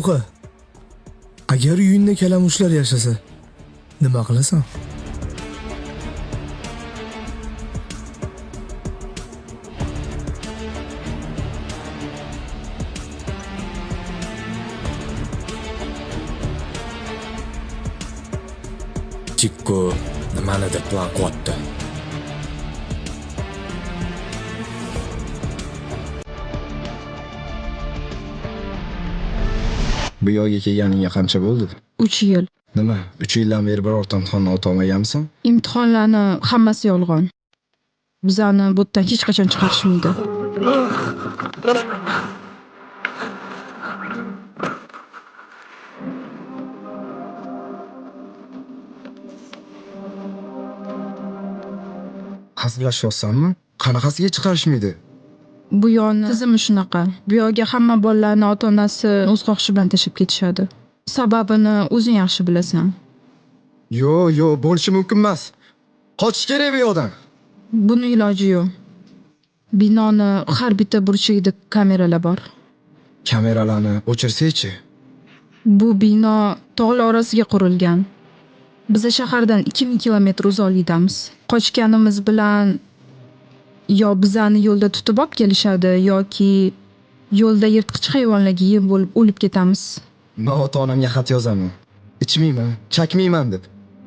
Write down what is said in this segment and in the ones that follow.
Muqa. Agar uyingda kalamushlar yashasa, nima qilasan? Chikko nimanidir plan qilyapti. Bu yo'lga kelganingga qancha bo'ldi? 3 yil. Nima? 3 yildan beri birorta imtihonni o'tolmaganmisan? Imtihonlarni hammasi yolg'on. Bizani bu yerdan hech qachon chiqarishmaydi. Hazillashyapsanmi? Qanaqasiga chiqarishmaydi? Bu yo'lni tizimi shunaqa. Bu yo'lga hamma bolalarni ota-onasi o'z xohishi bilan tashib ketishadi. Sababini o'zing yaxshi bilasan. Yo'q, bo'lishi mumkin emas. Qochish kerak bu yo'ldan. Buni iloji yo'q. Binoni har bitta burchagida kameralar bor. Kameralarni o'chirsak-chi? Bu bino tog'lar orasiga qurilgan. Biz shahardan 2000 kilometr uzoqlikdamiz. Qochganimiz bilan yo bizani yo'lda tutib olib kelishadi yoki yo'lda yirtqich hayvonlarga yem bo'lib o'lib ketamiz. Men ota-onamga xat yozaman. Ichmayman, chakmayman deb.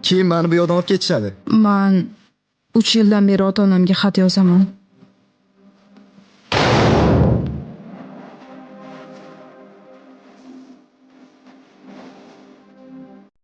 Keyin meni bu yo'ldan olib ketishadi. Men 3 yildan beri ota-onamga xat yozaman.